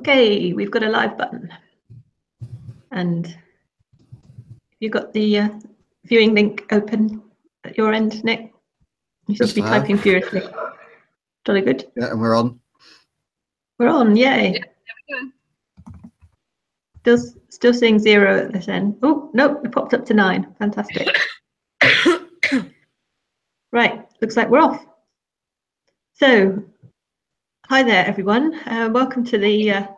Okay, we've got a live button. And you've got the viewing link open at your end, Nick? You seem to be typing furiously. Jolly good. Yeah, and we're on. We're on, yay. Yeah, there we go. Still seeing 0 at this end. Oh, nope, it popped up to 9. Fantastic. Right, looks like we're off. So, hi there, everyone. Welcome to the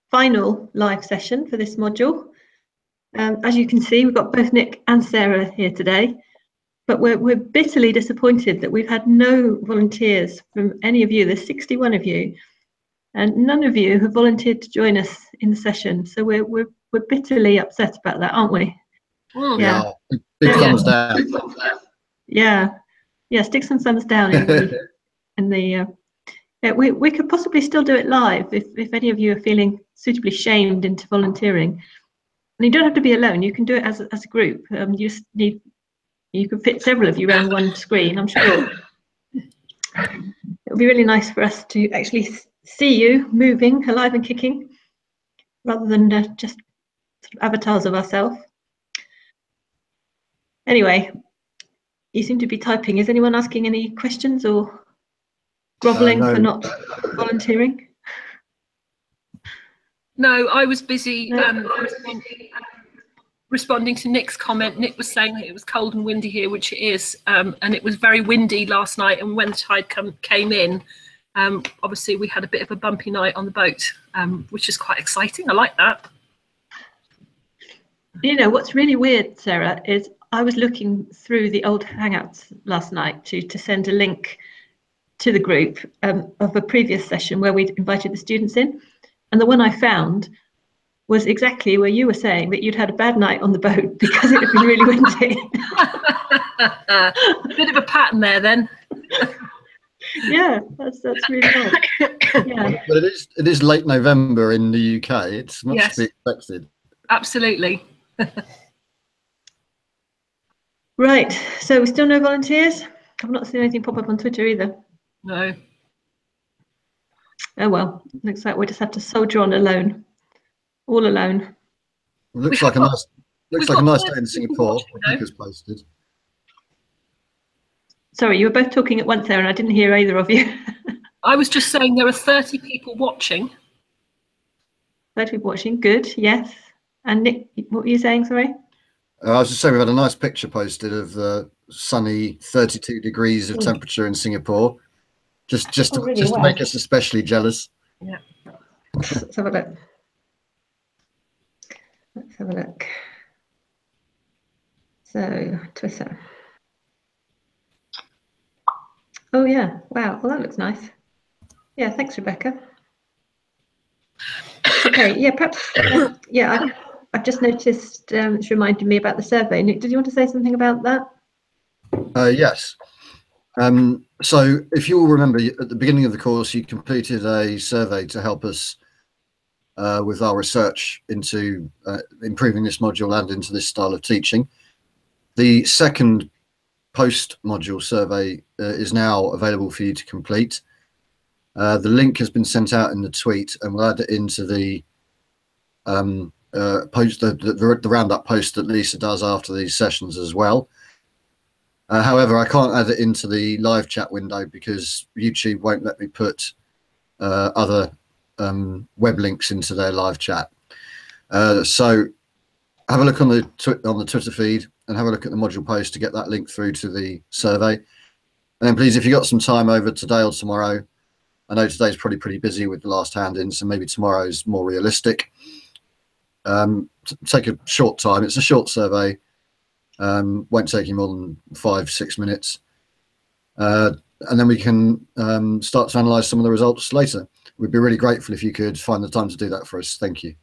final live session for this module. As you can see, we've got both Nick and Sarah here today, but we're bitterly disappointed that we've had no volunteers from any of you. There's 61 of you, and none of you have volunteered to join us in the session. So we're bitterly upset about that, aren't we? Mm. Yeah, big thumbs down. Yeah, stick some thumbs down in the yeah, we could possibly still do it live if any of you are feeling suitably shamed into volunteering. And you don't have to be alone. You can do it as a group. You just need, you can fit several of you around one screen, I'm sure. It would be really nice for us to actually see you moving, alive and kicking, rather than just sort of avatars of ourselves. Anyway, you seem to be typing. Is anyone asking any questions or grovelling No. for not volunteering? No, I was busy responding to Nick's comment. Nick was saying that it was cold and windy here, which it is, and it was very windy last night. And when the tide came in, obviously we had a bit of a bumpy night on the boat, which is quite exciting. I like that. You know, what's really weird, Sarah, is I was looking through the old Hangouts last night to send a link to the group of a previous session where we'd invited the students in. And the one I found was exactly where you were saying that you'd had a bad night on the boat because it had been really windy. Bit of a pattern there then. Yeah, that's really odd. Yeah. But it is late November in the UK. It's much Yes. to be expected. Absolutely. Right, so we still no volunteers? I've not seen anything pop up on Twitter either. No. Oh well, looks like we just have to soldier on alone. All alone. It looks like a nice day in Singapore. I think it's posted. Sorry, you were both talking at once there and I didn't hear either of you. I was just saying there are 30 people watching. 30 people watching, good, yes. And Nick, what were you saying, sorry? I was just saying we had a nice picture posted of the sunny 32 degrees of temperature in Singapore. Just to make us especially jealous. Yeah. Let's have a look. Let's have a look. So, Twitter. Oh yeah, wow, well that looks nice. Yeah, thanks, Rebecca. Okay, yeah, perhaps, yeah, I've just noticed, it's reminded me about the survey. Nick, did you want to say something about that? Yes. So if you all remember, at the beginning of the course, you completed a survey to help us with our research into improving this module and into this style of teaching. The second post-module survey is now available for you to complete. The link has been sent out in the tweet, and we'll add it into the post, the roundup post that Lisa does after these sessions as well. However, I can't add it into the live chat window because YouTube won't let me put other web links into their live chat. So have a look on the Twitter feed and have a look at the module post to get that link through to the survey. And then please, if you've got some time over today or tomorrow, I know today's probably pretty busy with the last hand in, so maybe tomorrow's more realistic. Take a short time. It's a short survey. Won't take you more than 5-6 minutes. And then we can start to analyse some of the results later. We'd be really grateful if you could find the time to do that for us. Thank you.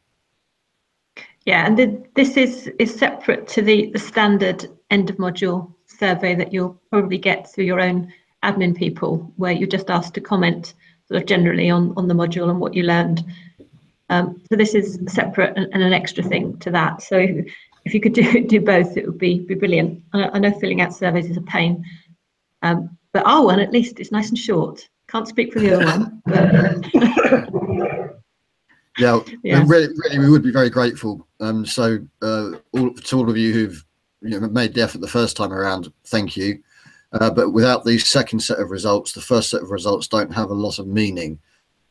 Yeah, and this is separate to the standard end of module survey that you'll probably get through your own admin people, where you're just asked to comment sort of generally on the module and what you learned. So this is separate and an extra thing to that. So if you could do both, it would be brilliant. I know filling out surveys is a pain, but our one at least is nice and short. Can't speak for the other one. But Yeah, Yeah. really, we would be very grateful. So to all of you who've made the effort the first time around, thank you. But without the second set of results, the first set of results don't have a lot of meaning,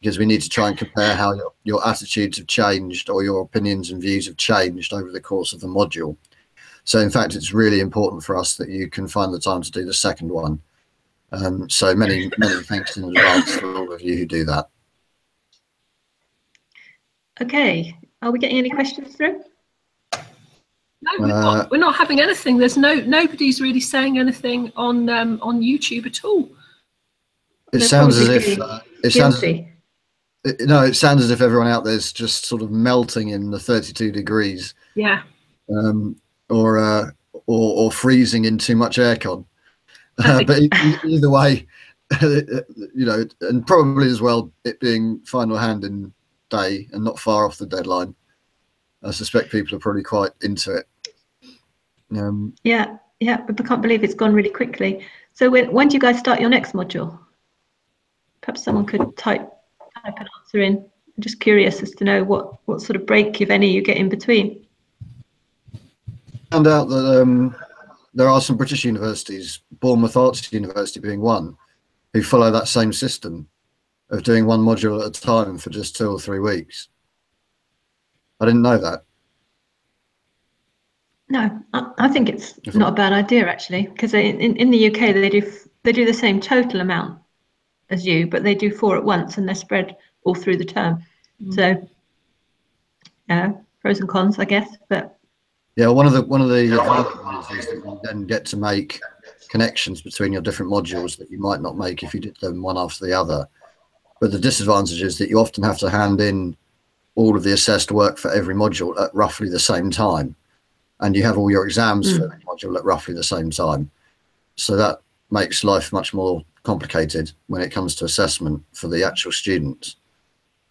because we need to try and compare how your attitudes have changed, or your opinions and views have changed over the course of the module. So in fact, it's really important for us that you can find the time to do the second one. So many thanks in advance for all of you who do that. Okay, are we getting any questions through? No, we're not having anything. There's nobody's really saying anything on YouTube at all. It sounds as if it sounds as if everyone out there's just sort of melting in the 32 degrees. Yeah. Or freezing in too much aircon. But either way, and probably as well, it being final hand-in day and not far off the deadline, I suspect people are probably quite into it. Yeah, but I can't believe it's gone really quickly. So when do you guys start your next module? Perhaps someone could type an answer in. I'm just curious as to know what sort of break, if any, you get in between. Found out that there are some British universities, Bournemouth Arts University being one, who follow that same system of doing one module at a time for just 2 or 3 weeks. I didn't know that. No, I think it's not a bad idea, actually, because in the UK they do the same total amount as you, but they do 4 at once and they're spread all through the term. So pros and cons, I guess. But yeah, one of the advantages is that you then get to make connections between your different modules that you might not make if you did them one after the other. But the disadvantage is that you often have to hand in all of the assessed work for every module at roughly the same time, and you have all your exams for every module at roughly the same time. So that makes life much more complicated when it comes to assessment for the actual students.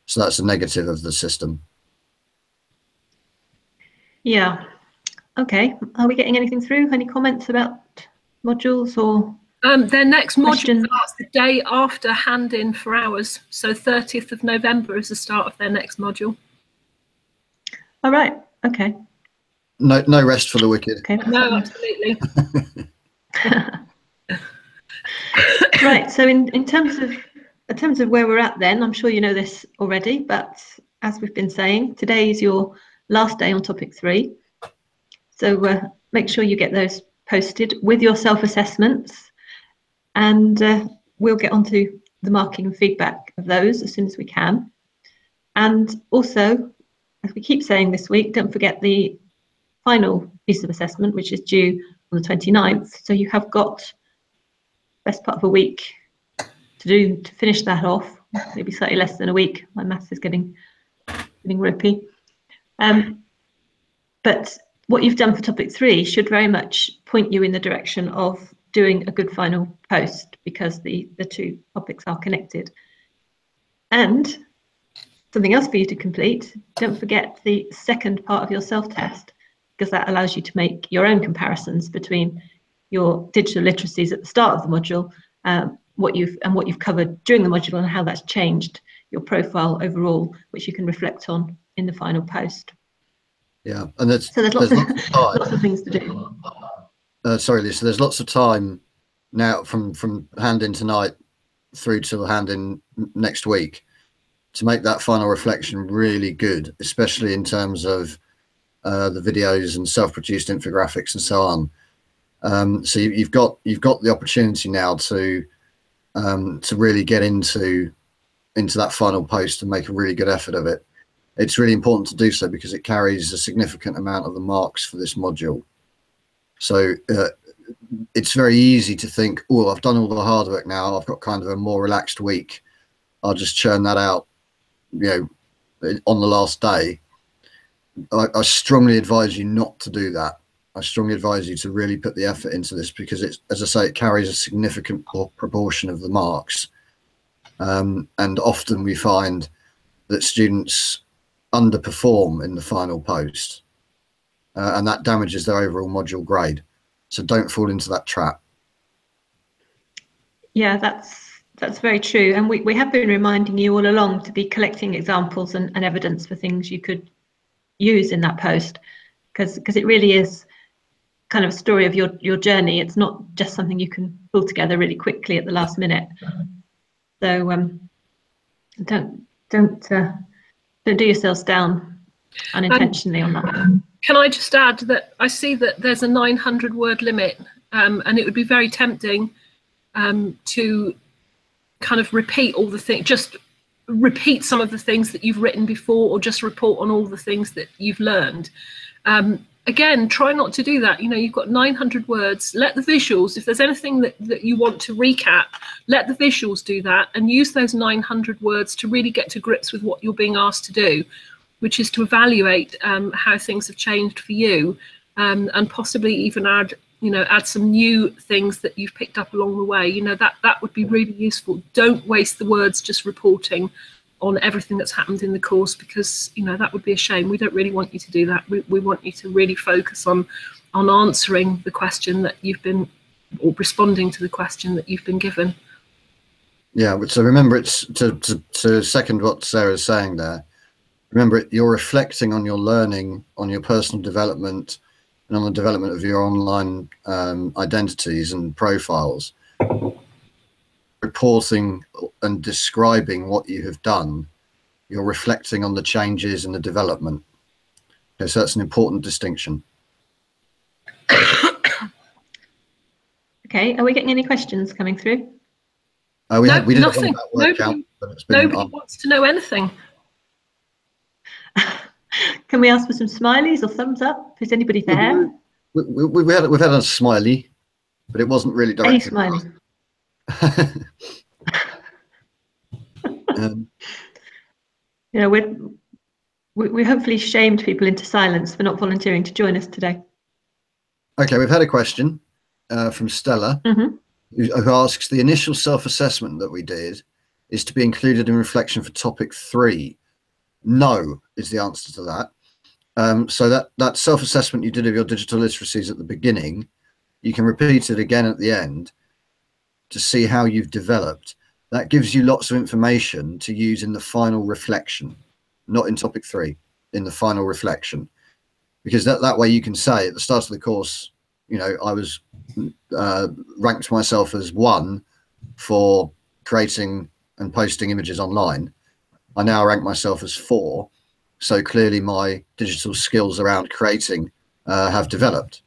So that's a negative of the system. yeah, okay. Are we getting anything through? Any comments about modules or their next questions? module starts the day after hand-in for ours. So 30th of November is the start of their next module. All right. Okay. No rest for the wicked. Okay. No, absolutely. Right. So in terms of where we're at, then I'm sure you know this already, but as we've been saying, today is your last day on topic 3. So make sure you get those posted with your self-assessments, and we'll get onto the marking and feedback of those as soon as we can. And also, as we keep saying this week, don't forget the final piece of assessment, which is due on the 29th. So you have got best part of a week to finish that off, maybe slightly less than a week. My maths is getting ropey. But what you've done for topic 3 should very much point you in the direction of doing a good final post, because the 2 topics are connected. And something else for you to complete, don't forget the second part of your self-test, because that allows you to make your own comparisons between your digital literacies at the start of the module, what you've covered during the module, and how that's changed your profile overall, which you can reflect on in the final post. Yeah, and there's lots of things to do. Sorry, Lisa, there's lots of time now from hand-in tonight through to hand-in next week to make that final reflection really good, especially in terms of the videos and self-produced infographics and so on. So you've got the opportunity now to really get into that final post and make a really good effort of it. It's really important to do so because it carries a significant amount of the marks for this module. So it's very easy to think, oh, I've done all the hard work now, I've got kind of a more relaxed week, I'll just churn that out, on the last day. I strongly advise you not to do that. I strongly advise you to really put the effort into this, because it's, as I say, it carries a significant proportion of the marks. And often we find that students underperform in the final post, and that damages their overall module grade. So don't fall into that trap. Yeah, that's That's very true. And we have been reminding you all along to be collecting examples and evidence for things you could use in that post, because it really is kind of a story of your journey. It's not just something you can pull together really quickly at the last minute. So don't do yourselves down unintentionally on that. Can I just add that I see that there's a 900 word limit, and it would be very tempting to kind of repeat all the things, just repeat some of the things that you've written before, or just report on all the things that you've learned. Again, try not to do that. You know, you've got 900 words. Let the visuals, if there's anything that you want to recap, let the visuals do that, and use those 900 words to really get to grips with what you're being asked to do, which is to evaluate how things have changed for you, and possibly even add some new things that you've picked up along the way. That would be really useful. Don't waste the words just reporting on everything that's happened in the course, because that would be a shame. We don't really want you to do that. We want you to really focus on answering the question that you've been, or responding to the question that you've been given. Yeah, so remember, it's to second what Sarah's saying there. Remember, you're reflecting on your learning, on your personal development, and on the development of your online identities and profiles. Reporting and describing what you have done, you're reflecting on the changes and the development. Okay, so that's an important distinction. Okay, are we getting any questions coming through? We did nothing. Nobody wants to know anything. Can we ask for some smileys or thumbs up? Is anybody there? We've had a smiley, but it wasn't really directed. Any smiley? We hopefully shamed people into silence for not volunteering to join us today. Okay, we've had a question from Stella, who asks, the initial self-assessment that we did is to be included in reflection for topic 3. No is the answer to that. So that self-assessment you did of your digital literacies at the beginning, you can repeat it again at the end to see how you've developed. That gives you lots of information to use in the final reflection, not in topic 3, in the final reflection, because that way you can say at the start of the course, I was ranked myself as 1 for creating and posting images online. I now rank myself as 4. So clearly my digital skills around creating have developed.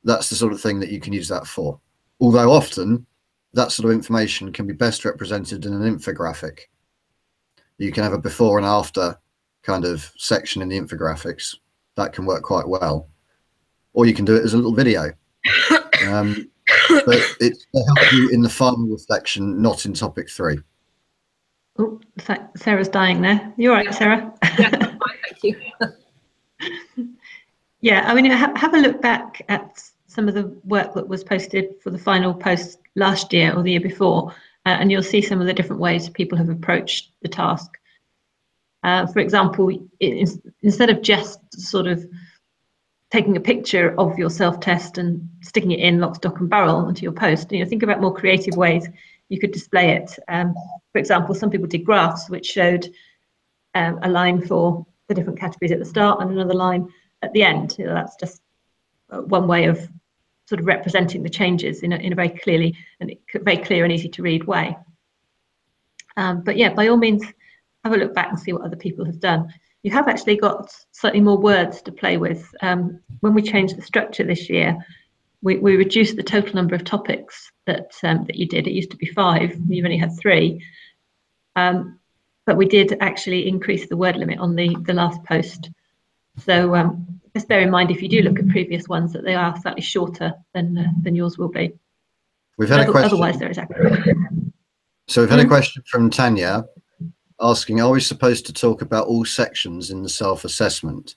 That's the sort of thing that you can use that for. Although often that sort of information can be best represented in an infographic. You can have a before and after kind of section in the infographics. That can work quite well. Or you can do it as a little video. But it's to help you in the final reflection, not in topic 3. Oh, Sarah's dying there. You all right, Sarah? Yeah, thank you. Yeah, I mean, have a look back at some of the work that was posted for the final post last year or the year before, and you'll see some of the different ways people have approached the task. For example, instead of just sort of taking a picture of your self-test and sticking it in lock, stock and barrel into your post, think about more creative ways you could display it. For example, some people did graphs which showed a line for the different categories at the start and another line at the end. That's just one way of sort of representing the changes in a very clear and easy to read way. But yeah, by all means, have a look back and see what other people have done. You have actually got slightly more words to play with. When we changed the structure this year, we reduced the total number of topics that you did. It used to be 5, you've only had 3. But we did actually increase the word limit on the last post. So just bear in mind, if you do look at previous ones, that they are slightly shorter than yours will be. We've had a question. Otherwise, there is accurate. So we've had a question from Tanya asking, are we supposed to talk about all sections in the self-assessment?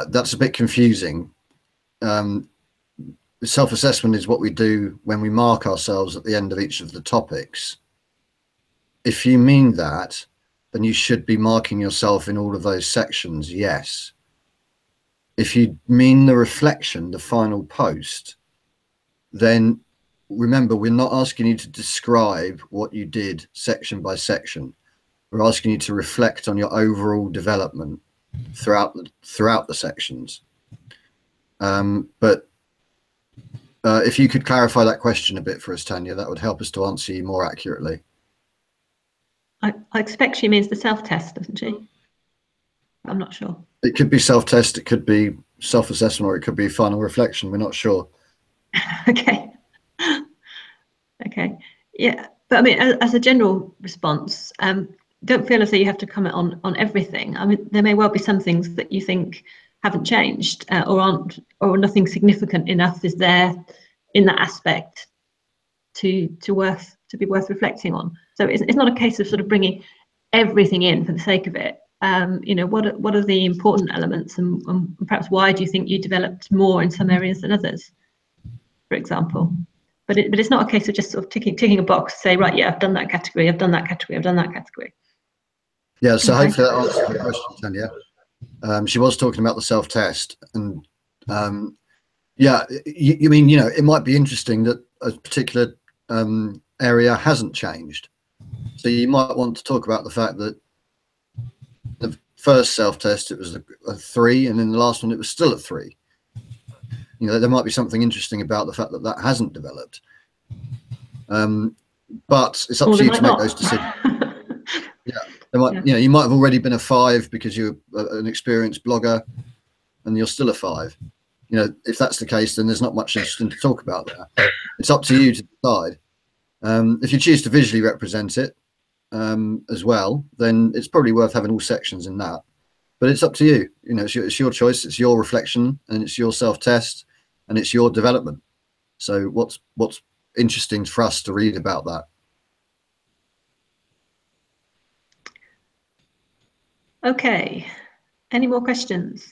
That's a bit confusing. Self-assessment is what we do when we mark ourselves at the end of each of the topics. If you mean that, then you should be marking yourself in all of those sections, yes. If you mean the reflection, the final post, then remember, we're not asking you to describe what you did section by section. We're asking you to reflect on your overall development throughout the sections. But if you could clarify that question a bit for us, Tanya, that would help us to answer you more accurately. I expect she means the self-test, doesn't she? I'm not sure. It could be self-test, it could be self-assessment, or it could be final reflection. We're not sure. Okay. Okay. Yeah, but I mean, as a general response, don't feel as though you have to comment on everything. I mean, there may well be some things that you think haven't changed or nothing significant enough is there in that aspect to be worth reflecting on. So it's not a case of sort of bringing everything in for the sake of it. You know, what are the important elements, and perhaps why do you think you developed more in some areas than others, for example? But it's not a case of just sort of ticking a box, say, right, yeah, I've done that category, I've done that category, I've done that category. Yeah, so Okay. hopefully that answers your question, Tanya. She was talking about the self-test, and yeah, you mean, you know, it might be interesting that a particular area hasn't changed. So you might want to talk about the fact that the first self-test, it was a 3, and in the last one, it was still a 3. You know, there might be something interesting about the fact that that hasn't developed. But it's up to you to make those decisions. Yeah, there might, you know, you might have already been a 5 because you're an experienced blogger, and you're still a 5. You know, if that's the case, then there's not much interesting to talk about there. It's up to you to decide. If you choose to visually represent it as well, then it's probably worth having all sections in that. But it's up to you. You know, it's your choice. It's your reflection, and it's your self-test, and it's your development. So what's interesting for us to read about that? Okay. Any more questions?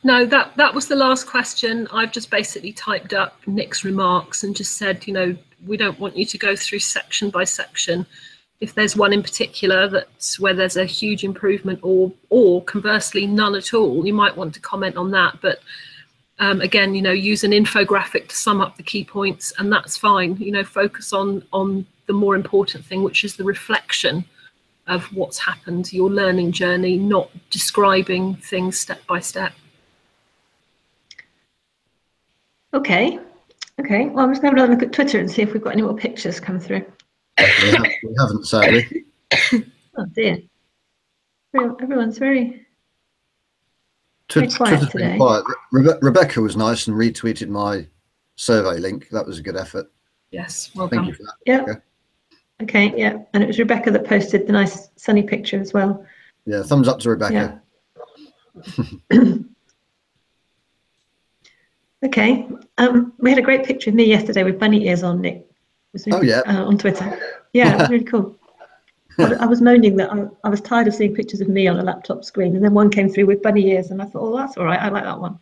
No, that was the last question. I've just basically typed up Nick's remarks and just said, you know, we don't want you to go through section by section. If there's one in particular that's where there's a huge improvement, or conversely none at all, you might want to comment on that. But again, you know, use an infographic to sum up the key points, and that's fine. You know, focus on the more important thing, which is the reflection of what's happened, your learning journey, not describing things step by step. Okay. Okay. Well, I'm just going to have a look at Twitter and see if we've got any more pictures come through. We haven't, sadly. Oh dear. Everyone's very quiet Twitter's today. been quiet. Rebecca was nice and retweeted my survey link. That was a good effort. Yes, well Thank done. you for that. Yeah. Okay. Okay. Yeah. And it was Rebecca that posted the nice sunny picture as well. Yeah, thumbs up to Rebecca. Yeah. Okay. We had a great picture of me yesterday with bunny ears on, Nick. Oh yeah. On Twitter. Yeah, it was really cool. I was moaning that I was tired of seeing pictures of me on a laptop screen, and then one came through with bunny ears, and I thought, oh, that's all right. I like that one.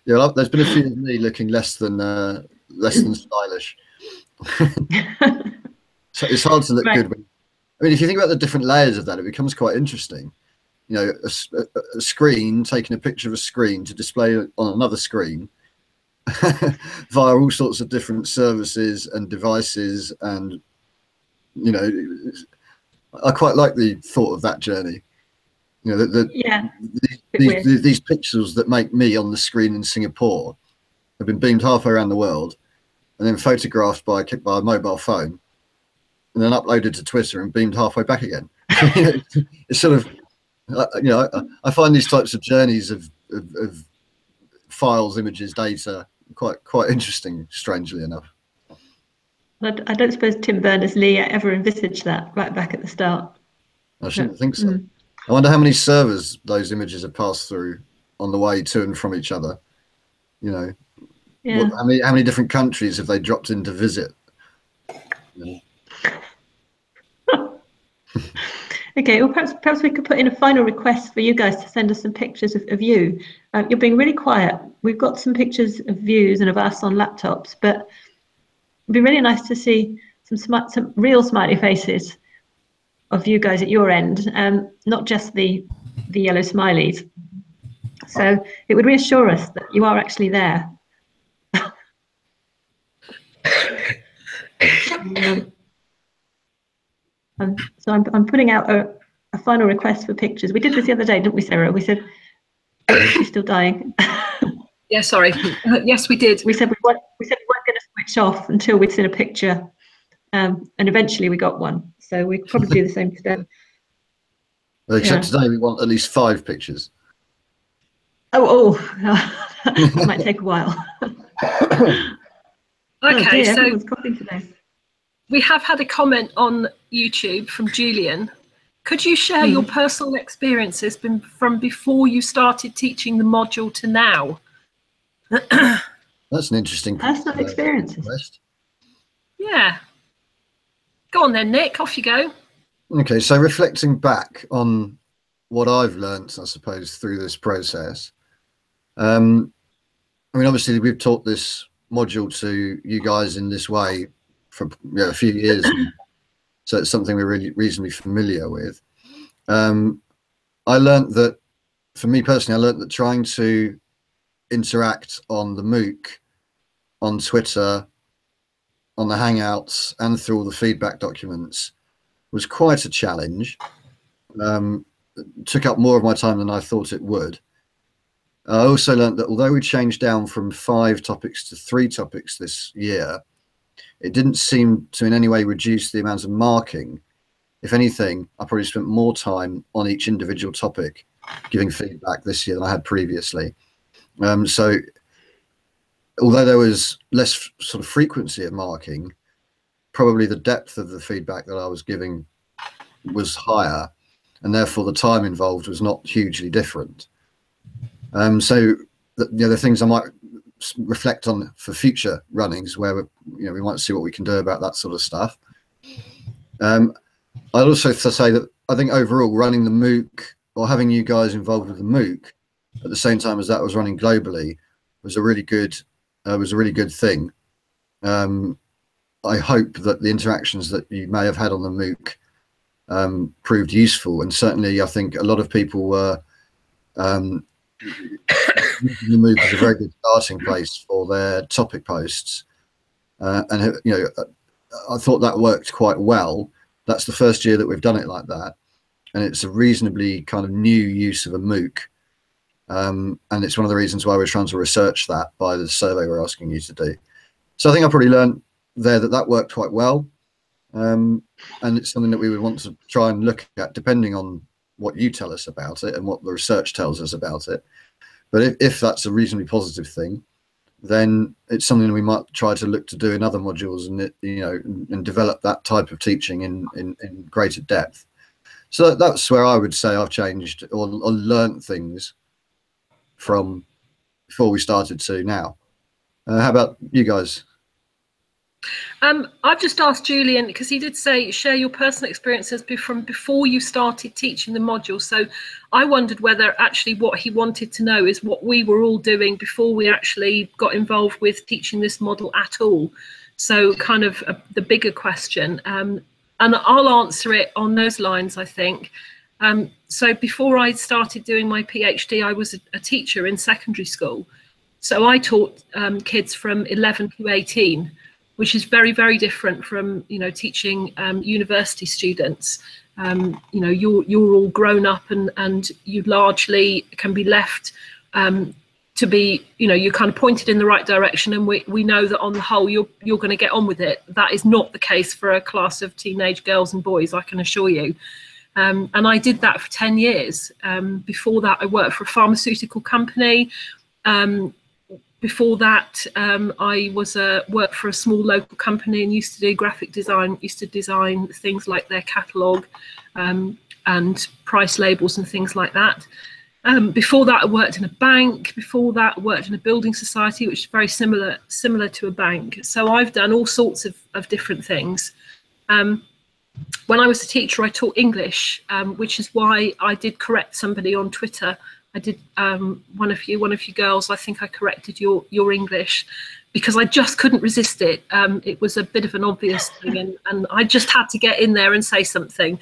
Yeah, there's been a few of me looking less than stylish. So it's hard to look Right. good. I mean, if you think about the different layers of that, it becomes quite interesting. You know, a screen, taking a picture of a screen to display on another screen via all sorts of different services and devices, and you know, I quite like the thought of that journey. You know, Yeah. these pictures that make me on the screen in Singapore have been beamed halfway around the world, and then photographed by a mobile phone, and then uploaded to Twitter and beamed halfway back again. It's sort of, you know, I find these types of journeys of files, images, data quite interesting, strangely enough. I don't suppose Tim Berners-Lee ever envisaged that right back at the start. I shouldn't think so. I wonder how many servers those images have passed through on the way to and from each other. You know, Yeah. how many different countries have they dropped in to visit? You know? Okay, well, perhaps we could put in a final request for you guys to send us some pictures of you. You're being really quiet. We've got some pictures of views and of us on laptops, but it'd be really nice to see some real smiley faces of you guys at your end, not just the yellow smileys. So it would reassure us that you are actually there. So I'm putting out a final request for pictures. We did this the other day, didn't we, Sarah? We said, she's still dying. Yeah, sorry. Yes, we did. We said we weren't going to switch off until we'd seen a picture, and eventually we got one. So we probably do the same today. Except today we want at least 5 pictures. That might take a while. Okay, so everyone's coughing today. We have had a comment on YouTube from Julian. Could you share your personal experiences from before you started teaching the module to now? That's an interesting personal experiences. Yeah. Go on then, Nick, off you go. Okay, so reflecting back on what I've learnt, I suppose, through this process. I mean, obviously, we've taught this module to you guys in this way for a few years, so it's something we're really reasonably familiar with. I learnt that, for me personally, I learnt that trying to interact on the MOOC, on Twitter, on the Hangouts, and through all the feedback documents was quite a challenge. It took up more of my time than I thought it would. I also learnt that although we changed down from 5 topics to 3 topics this year, it didn't seem to in any way reduce the amount of marking. If anything, I probably spent more time on each individual topic giving feedback this year than I had previously. So although there was less sort of frequency of marking, probably the depth of the feedback that I was giving was higher, and therefore the time involved was not hugely different. So the things I might reflect on for future runnings, where we might see what we can do about that sort of stuff. I'd also say that I think overall running the MOOC, or having you guys involved with the MOOC at the same time as that was running globally, was a really good thing. I hope that the interactions that you may have had on the MOOC proved useful, and certainly I think a lot of people were the MOOC is a very good starting place for their topic posts, and I thought that worked quite well. That's the first year that we've done it like that, and it's a reasonably kind of new use of a MOOC, and it's one of the reasons why we're trying to research that by the survey we're asking you to do. So I think I probably learned there that worked quite well, and it's something that we would want to try and look at depending on what you tell us about it and what the research tells us about it. But if that's a reasonably positive thing, then it's something we might try to look to do in other modules, and develop that type of teaching in greater depth. So that's where I would say I've changed or learnt things from before we started to now. How about you guys? I've just asked Julian, because he did say share your personal experiences from before you started teaching the module. So I wondered whether actually what he wanted to know is what we were all doing before we actually got involved with teaching this model at all. So kind of the bigger question, and I'll answer it on those lines, I think. So before I started doing my PhD, I was a teacher in secondary school. So I taught kids from 11 to 18. Which is very, very different from, teaching university students. You're all grown up, and you largely can be left to be, you're kind of pointed in the right direction, and we know that on the whole you're going to get on with it. That is not the case for a class of teenage girls and boys, I can assure you. And I did that for 10 years. Before that, I worked for a pharmaceutical company. Before that, I worked for a small local company and used to do graphic design, used to design things like their catalogue and price labels and things like that. Before that, I worked in a bank. Before that, I worked in a building society, which is very similar to a bank. So I've done all sorts of different things. When I was a teacher, I taught English, which is why I did correct somebody on Twitter. I did one of you girls, I think I corrected your English, because I just couldn't resist it. It was a bit of an obvious thing, and I just had to get in there and say something.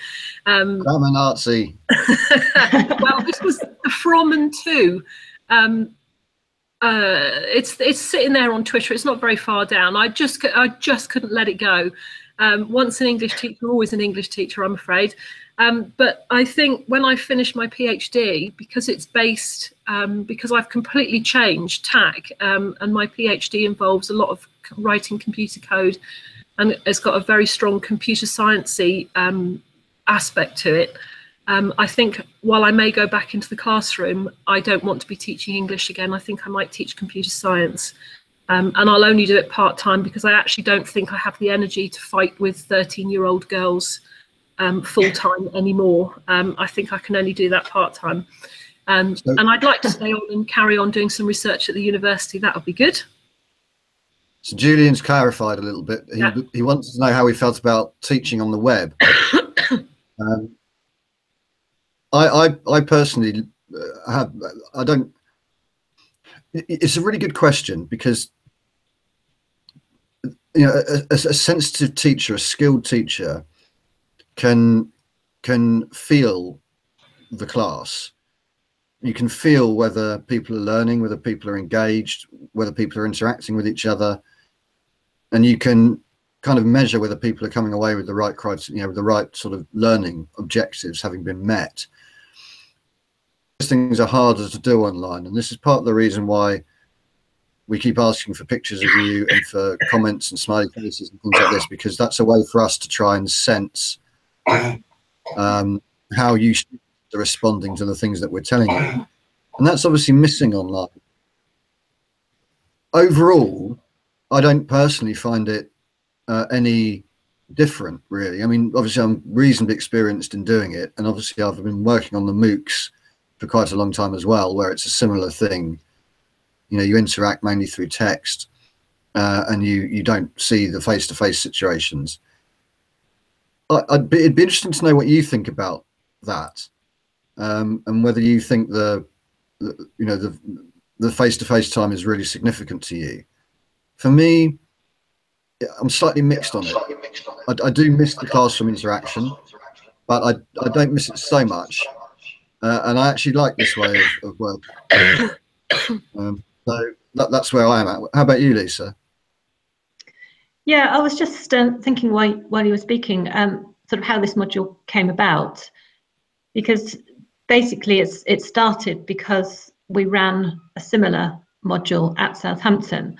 I'm a Nazi. Well, this was the from and to. It's sitting there on Twitter. It's not very far down. I just couldn't let it go. Once an English teacher, always an English teacher, I'm afraid. But I think when I finish my PhD, because it's based, because I've completely changed tack, and my PhD involves a lot of writing computer code, and it's got a very strong computer sciencey aspect to it. I think while I may go back into the classroom, I don't want to be teaching English again. I think I might teach computer science. And I'll only do it part-time because I actually don't think I have the energy to fight with 13-year-old girls full-time anymore. I think I can only do that part-time. And I'd like to stay on and carry on doing some research at the university. That would be good. So Julian's clarified a little bit. He wants to know how he felt about teaching on the web. I personally it's a really good question, because a sensitive teacher, a skilled teacher can feel the class. You can feel whether people are learning, whether people are engaged, whether people are interacting with each other, and you can kind of measure whether people are coming away with the right criteria, with the right sort of learning objectives having been met. These things are harder to do online, and this is part of the reason why we keep asking for pictures of you and for comments and smiley faces and things like this, because that's a way for us to try and sense how you are responding to the things that we're telling you, and that's obviously missing online. Overall, I don't personally find it any different, really. I mean, obviously I'm reasonably experienced in doing it, and obviously I've been working on the MOOCs for quite a long time as well, where it's a similar thing. You interact mainly through text, and you don't see the face-to-face situations. It'd be interesting to know what you think about that, and whether you think the face-to-face time is really significant to you. For me, I'm slightly mixed on it. I do miss the classroom interaction, but I don't miss it so much, and I actually like this way of working. So that's where I am at. How about you, Lisa? Yeah, I was just thinking while you were speaking, sort of how this module came about, because basically it started because we ran a similar module at Southampton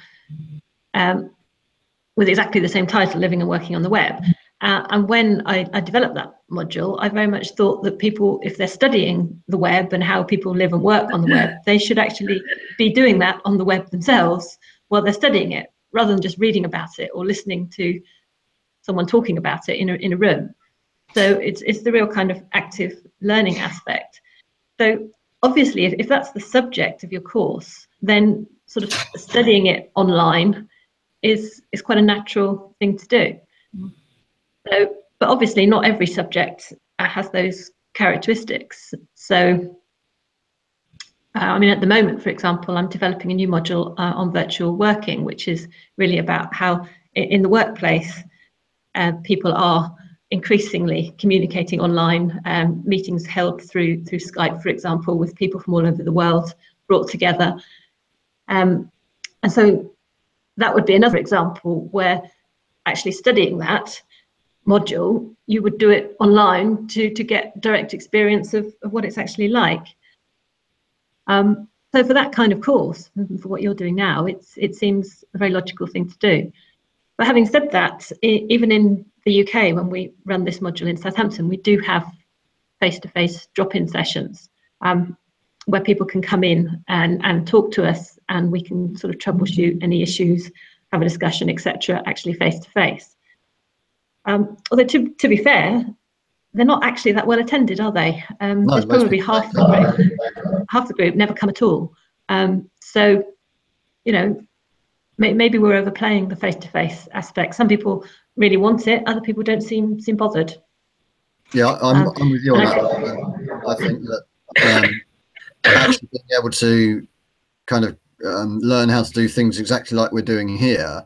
with exactly the same title, Living and Working on the Web. And when I developed that module, I very much thought that people, if they're studying the web and how people live and work on the web, they should actually be doing that on the web themselves while they're studying it, rather than just reading about it or listening to someone talking about it in a room. So it's the real kind of active learning aspect. So obviously, if that's the subject of your course, then sort of studying it online is quite a natural thing to do. So, but obviously not every subject has those characteristics. So, I mean, at the moment, for example, I'm developing a new module on virtual working, which is really about how in the workplace, people are increasingly communicating online, meetings held through Skype, for example, with people from all over the world brought together. And so that would be another example where actually studying that module, you would do it online to get direct experience of what it's actually like. So for that kind of course, for what you're doing now, it seems a very logical thing to do. But having said that, even in the UK, when we run this module in Southampton, we do have face-to-face drop-in sessions where people can come in and talk to us, and we can sort of troubleshoot any issues, have a discussion, etc., actually face-to-face. Although to be fair, they're not actually that well attended, are they? No, there's probably half the group never come at all. So, maybe we're overplaying the face-to-face aspect. Some people really want it, other people don't seem bothered. Yeah, I'm with you on that. I think that actually being able to kind of learn how to do things exactly like we're doing here,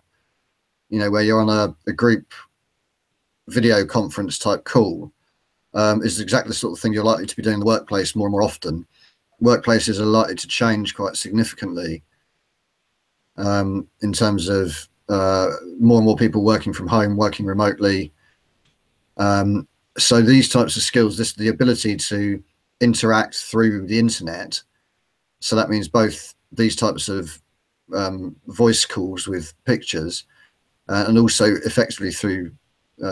where you're on a group video conference type call, is exactly the sort of thing you're likely to be doing in the workplace more and more often. Workplaces are likely to change quite significantly in terms of more and more people working from home, working remotely. So these types of skills, the ability to interact through the internet. So that means both these types of voice calls with pictures, and also effectively through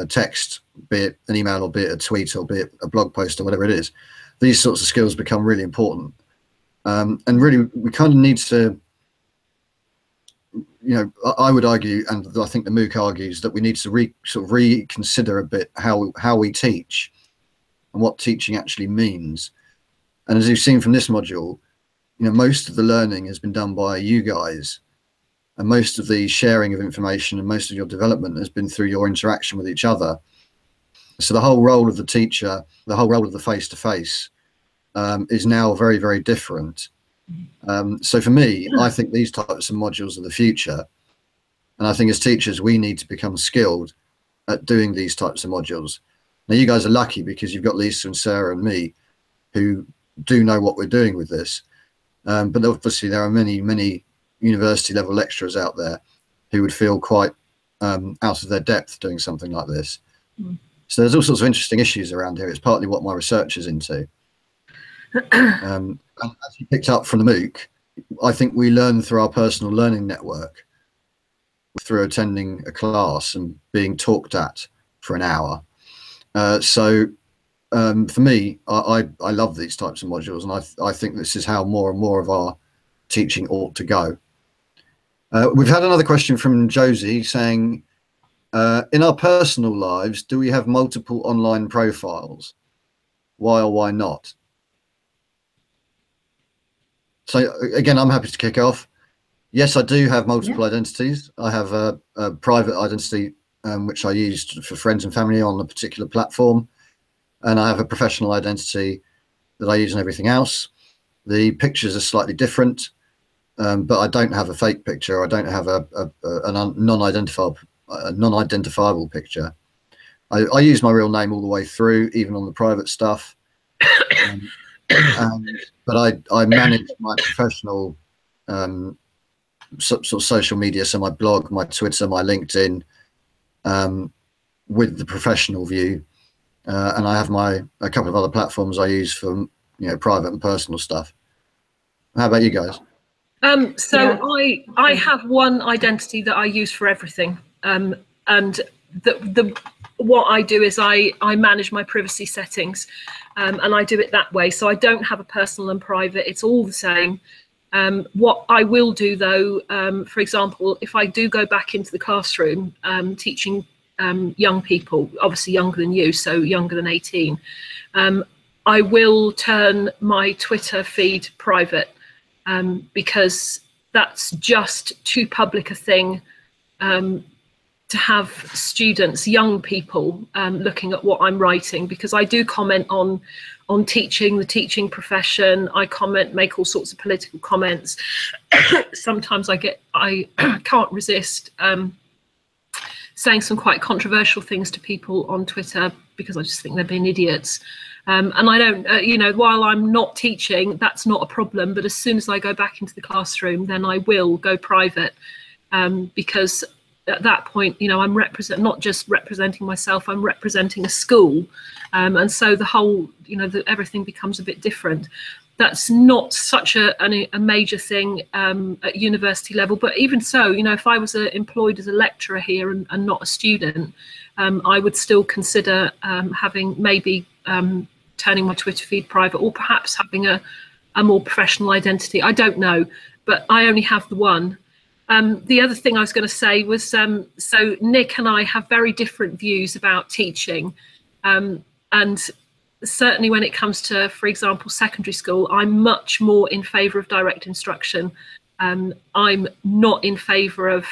text, be it an email or be it a tweet or be it a blog post or whatever it is. These sorts of skills become really important. And really, we kind of need to, I would argue, and I think the MOOC argues, that we need to sort of reconsider a bit how we teach and what teaching actually means. And as you've seen from this module, most of the learning has been done by you guys, and most of the sharing of information and most of your development has been through your interaction with each other. So the whole role of the teacher, the whole role of the face-to-face is now very, very different. So for me, I think these types of modules are the future. And I think as teachers, we need to become skilled at doing these types of modules. Now, you guys are lucky because you've got Lisa and Sarah and me who do know what we're doing with this. But obviously there are many, many university level lecturers out there who would feel quite out of their depth doing something like this. So there's all sorts of interesting issues around here. It's partly what my research is into. And as you picked up from the MOOC, I think we learn through our personal learning network, through attending a class and being talked at for an hour. So for me, I love these types of modules, and I think this is how more and more of our teaching ought to go. We've had another question from Josie saying, in our personal lives, do we have multiple online profiles? Why or why not? So again, I'm happy to kick off. Yes, I do have multiple identities. I have a private identity, which I used for friends and family on a particular platform. And I have a professional identity that I use in everything else. The pictures are slightly different, but I don't have a fake picture. I don't have a non-identifiable picture. I use my real name all the way through, even on the private stuff. But I manage my professional sort of social media, so my blog, my Twitter, my LinkedIn, with the professional view. And I have a couple of other platforms I use for private and personal stuff. How about you guys? I have one identity that I use for everything, and what I do is I manage my privacy settings, and I do it that way. So I don't have a personal and private; it's all the same. What I will do though, for example, if I do go back into the classroom teaching young people, obviously younger than you, so younger than 18, I will turn my Twitter feed private, because that's just too public a thing to have students, young people, looking at what I'm writing, because I do comment on teaching, the teaching profession. I make all sorts of political comments. Sometimes I can't resist saying some quite controversial things to people on Twitter because I just think they're being idiots. And I don't, while I'm not teaching, that's not a problem. But as soon as I go back into the classroom, then I will go private, because at that point, I'm not just representing myself, I'm representing a school. And so the whole, everything becomes a bit different. That's not such a major thing at university level, but even so, if I was employed as a lecturer here and not a student, I would still consider having maybe turning my Twitter feed private, or perhaps having a more professional identity. I don't know, but I only have the one. The other thing I was going to say was, so Nick and I have very different views about teaching, and certainly when it comes to, for example, secondary school, I'm much more in favour of direct instruction. I'm not in favour of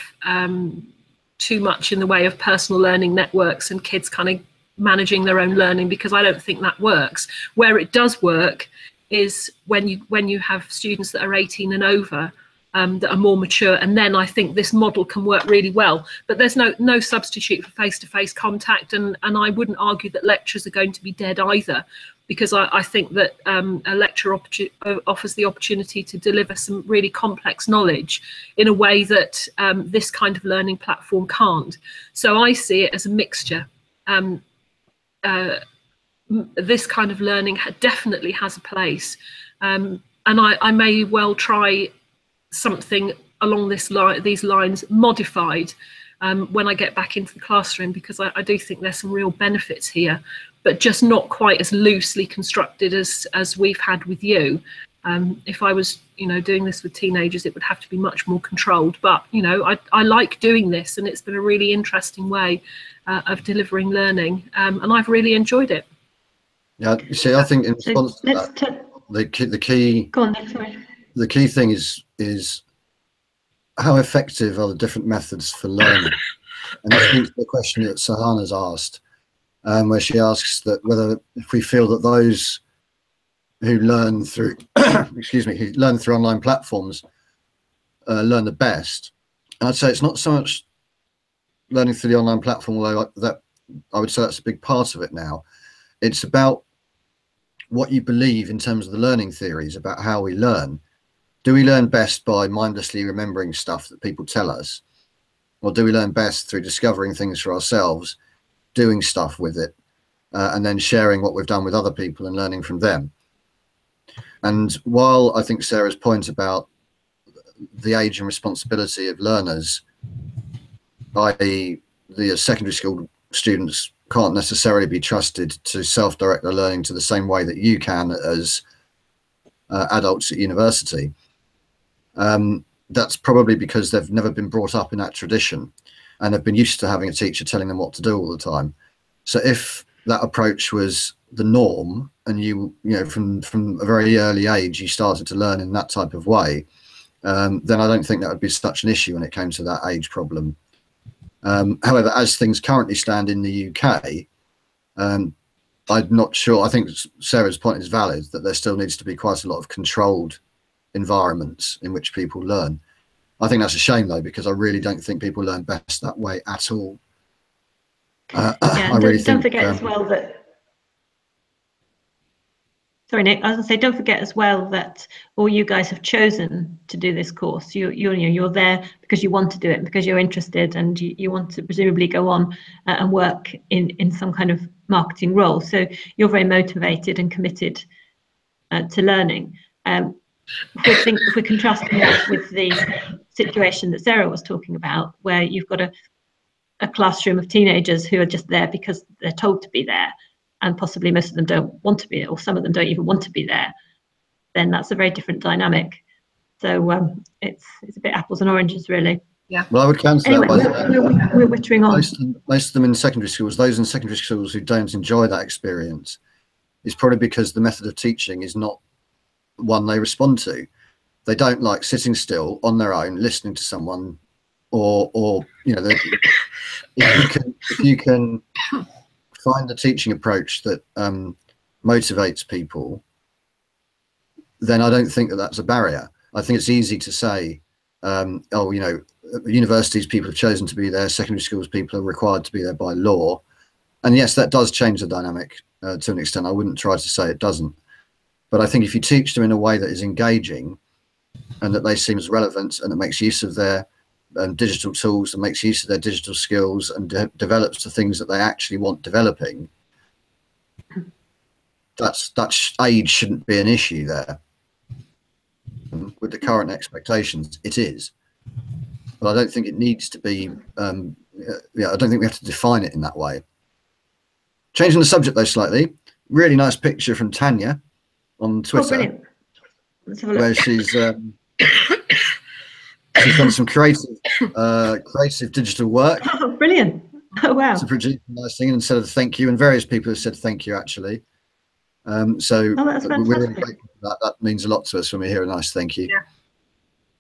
too much in the way of personal learning networks and kids kind of managing their own learning, because I don't think that works. Where it does work is when you have students that are 18 and over, that are more mature, and then I think this model can work really well. But there's no substitute for face-to-face contact, and I wouldn't argue that lectures are going to be dead either. because I think that a lecture offers the opportunity to deliver some really complex knowledge in a way that this kind of learning platform can't. So I see it as a mixture. This kind of learning definitely has a place, and I may well try something along these lines, modified, when I get back into the classroom, because I do think there's some real benefits here, but just not quite as loosely constructed as we've had with you. If I was, doing this with teenagers, it would have to be much more controlled. But, I like doing this, and it's been a really interesting way of delivering learning, and I've really enjoyed it. Yeah, you see, I think in response to that, the key thing is how effective are the different methods for learning? And this leads to the question that Sahana's asked, where she asks that whether if we feel that those who learn through, who learn through online platforms learn the best. And I'd say it's not so much learning through the online platform, although that I would say that's a big part of it now. It's about what you believe in terms of the learning theories about how we learn. Do we learn best by mindlessly remembering stuff that people tell us? Or do we learn best through discovering things for ourselves, doing stuff with it, and then sharing what we've done with other people and learning from them? And while I think Sarah's point about the age and responsibility of learners, i.e. the secondary school students can't necessarily be trusted to self-direct their learning to the same way that you can as adults at university, that's probably because they've never been brought up in that tradition and have been used to having a teacher telling them what to do all the time. So if that approach was the norm, and you know from a very early age you started to learn in that type of way, then I don't think that would be such an issue when it came to that age problem. However, as things currently stand in the UK, I'm not sure. I think Sarah's point is valid, that there still needs to be quite a lot of controlled environments in which people learn. I think that's a shame though, because I really don't think people learn best that way at all. Don't forget as well that, sorry Nick, I was going to say, don't forget as well that all you guys have chosen to do this course. You're there because you want to do it, because you're interested, and you want to presumably go on and work in some kind of marketing role. So you're very motivated and committed to learning. If we're contrasting that with the situation that Sarah was talking about, where you've got a classroom of teenagers who are just there because they're told to be there, and possibly most of them don't want to be, or some of them don't even want to be there, then that's a very different dynamic. So it's a bit apples and oranges, really. Yeah. Well, I would cancel anyway, that. We're wittering on. Most of them in secondary schools, those in secondary schools who don't enjoy that experience, is probably because the method of teaching is not one they respond to. They don't like sitting still on their own, listening to someone, or if you can find a teaching approach that motivates people, then I don't think that that's a barrier. I think it's easy to say, universities, people have chosen to be there, secondary schools, people are required to be there by law. And yes, that does change the dynamic to an extent. I wouldn't try to say it doesn't. But I think if you teach them in a way that is engaging and that they seem as relevant and that makes use of their digital tools and makes use of their digital skills and develops the things that they actually want developing, that age shouldn't be an issue there. With the current expectations, it is. But I don't think it needs to be, I don't think we have to define it in that way. Changing the subject though slightly, really nice picture from Tanya on Twitter, where she's done some creative digital work. Oh, brilliant. Oh, wow. To produce a nice thing, and instead of thank you, and various people have said thank you actually. So that's we're really fantastic. grateful for that. That means a lot to us when we hear a nice thank you. Yeah.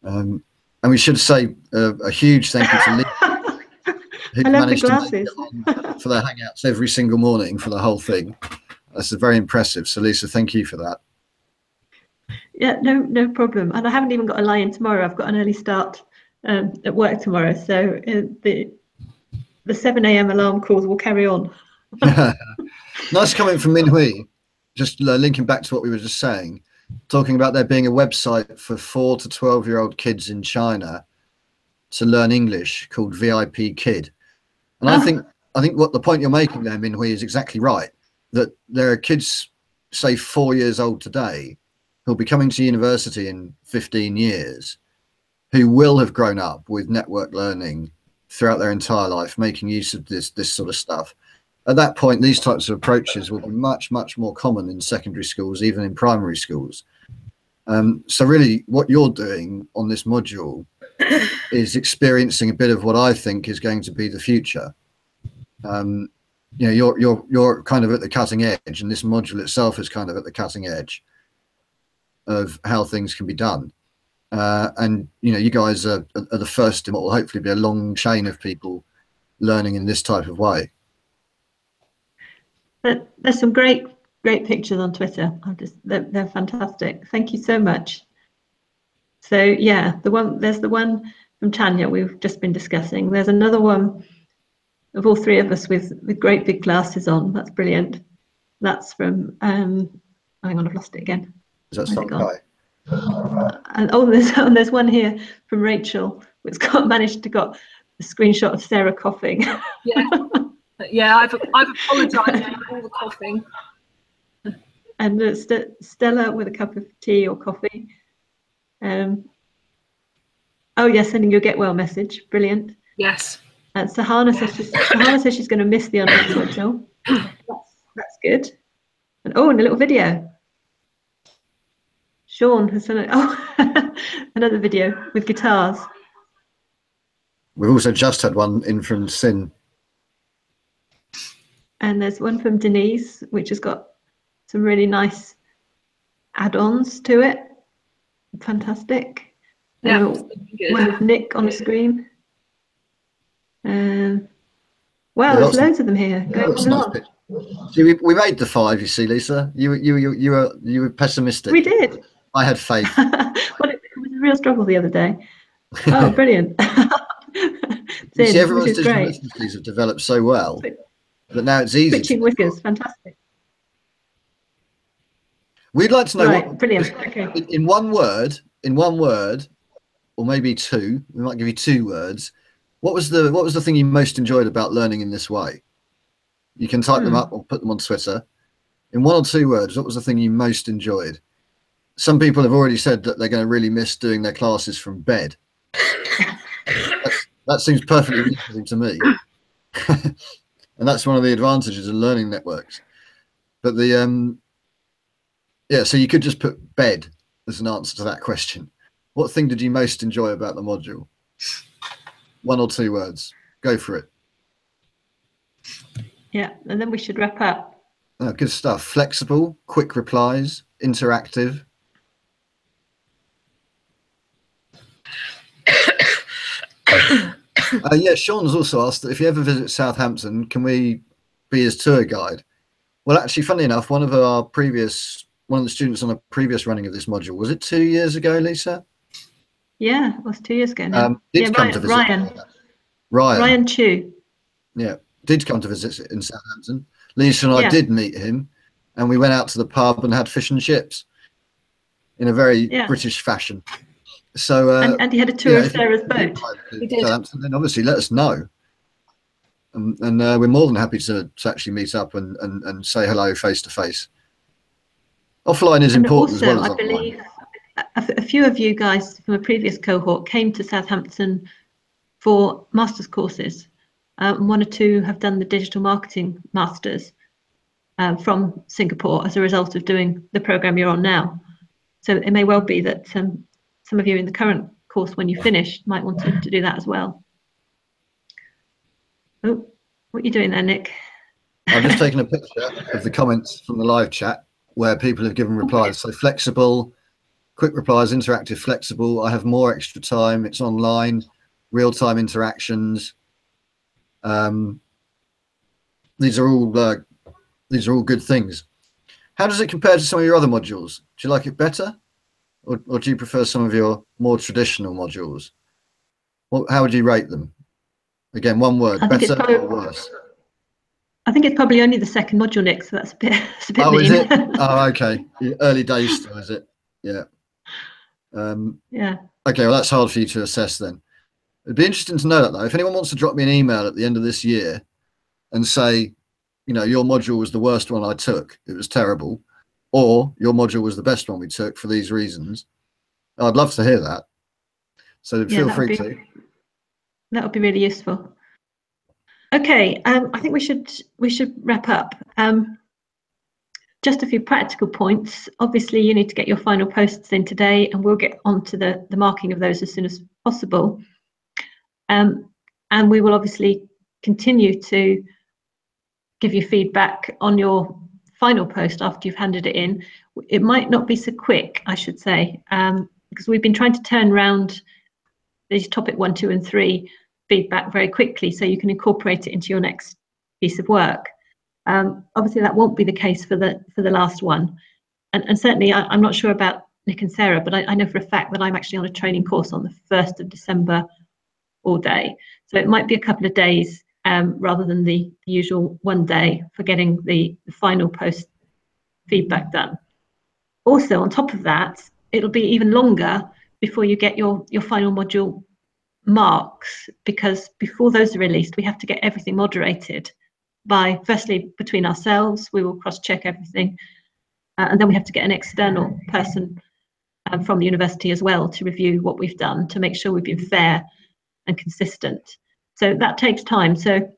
And we should say a huge thank you to Lee, who I love the managed to make glasses. it on for their hangouts every single morning for the whole thing. That's very impressive. So Lisa, thank you for that. Yeah, no problem. And I haven't even got a lie-in tomorrow. I've got an early start at work tomorrow. So the 7 a.m. alarm calls will carry on. Nice comment from Min Hui. just linking back to what we were just saying, talking about there being a website for 4 to 12-year-old kids in China to learn English called VIP Kid. And I think what the point you're making there, Minhui, is exactly right. That there are kids, say 4 years old today, who'll be coming to university in 15 years, who will have grown up with network learning throughout their entire life, making use of this sort of stuff. At that point, these types of approaches will be much, much more common in secondary schools, even in primary schools. So really what you're doing on this module is experiencing a bit of what I think is going to be the future. You know, you're kind of at the cutting edge, and this module itself is kind of at the cutting edge of how things can be done. And you know, you guys are the first in what will hopefully be a long chain of people learning in this type of way. But there's some great pictures on Twitter. They're fantastic. Thank you so much. So yeah, there's the one from Tanya we've just been discussing. There's another one of all three of us with great big glasses on. That's brilliant. That's from hang on, I've lost it again. Is that Stock Guy? And there's one here from Rachel, which managed to got a screenshot of Sarah coughing. Yeah, I've apologised for all the coughing. And Stella with a cup of tea or coffee. Oh yes, sending you a get well message. Brilliant. Yes. And Sahana says she's going to miss the online module. That's good. And a little video. Sean has done another video with guitars. We've also just had one in from Sin. And there's one from Denise, which has got some really nice add-ons to it. Fantastic. Yeah. One with Nick on the screen. Wow, there's loads of them here. See, we made the 5. You see, Lisa, you were pessimistic. We did. I had faith. Well, it was a real struggle the other day. Oh, brilliant. See, everyone's digital literacies have developed so well that now it's easy. Switching whiskers, fantastic. We'd like to know what. Brilliant. Okay. In one word, or maybe 2. We might give you 2 words. What was the thing you most enjoyed about learning in this way? You can type them up or put them on Twitter. In 1 or 2 words, what was the thing you most enjoyed? Some people have already said that they're going to really miss doing their classes from bed. That seems perfectly reasonable to me. And that's one of the advantages of learning networks. But so you could just put bed as an answer to that question. What thing did you most enjoy about the module? 1 or 2 words. Go for it. Yeah, and then we should wrap up. Oh, good stuff. Flexible, quick replies, interactive. Yeah, Sean's also asked that if you ever visit Southampton, can we be his tour guide? Well, actually, funnily enough, one of the students on a previous running of this module, was it 2 years ago, Lisa? Yeah, it was 2 years ago now. Did come to visit. Ryan Chu. Yeah, did come to visit in Southampton. Lisa and I did meet him, and we went out to the pub and had fish and chips in a very British fashion. So and he had a tour of Sarah's boat. He did. Then obviously let us know, and we're more than happy to actually meet up and say hello face to face. Offline is important also, as well as I believe a few of you guys from a previous cohort came to Southampton for master's courses. 1 or 2 have done the digital marketing masters from Singapore as a result of doing the program you're on now. So it may well be that some of you in the current course, when you finish, might want to do that as well. Oh, what are you doing there, Nick? I've just taken a picture of the comments from the live chat where people have given replies. So flexible, quick replies, interactive, flexible. I have more extra time. It's online, real-time interactions. These are all good things. How does it compare to some of your other modules? Do you like it better, or do you prefer some of your more traditional modules? How would you rate them? Again, 1 word: better or worse? I think it's probably only the second module, Nick, so that's a bit, it's a bit Oh, mean. is it? Oh, okay. Early days still, is it? Yeah. Yeah. Okay, well, that's hard for you to assess then. It'd be interesting to know that, though. If anyone wants to drop me an email at the end of this year and say, you know, your module was the worst one I took, it was terrible, or your module was the best one we took for these reasons, I'd love to hear that. So Yeah, feel free to. That would be really useful. Okay, I think we should wrap up. Just a few practical points. Obviously, you need to get your final posts in today, and we'll get on to the marking of those as soon as possible. And we will obviously continue to give you feedback on your final post after you've handed it in. It might not be so quick, I should say, because we've been trying to turn around these topic 1, 2, and 3 feedback very quickly, so you can incorporate it into your next piece of work. Obviously, that won't be the case for the last one, and certainly I'm not sure about Nick and Sarah, but I know for a fact that I'm actually on a training course on the 1st of December all day, so it might be a couple of days rather than the usual one day for getting the final post feedback done. Also, on top of that, it'll be even longer before you get your final module marks, because before those are released, we have to get everything moderated by, firstly, between ourselves, we will cross-check everything, and then we have to get an external person from the university as well to review what we've done to make sure we've been fair and consistent. So that takes time. So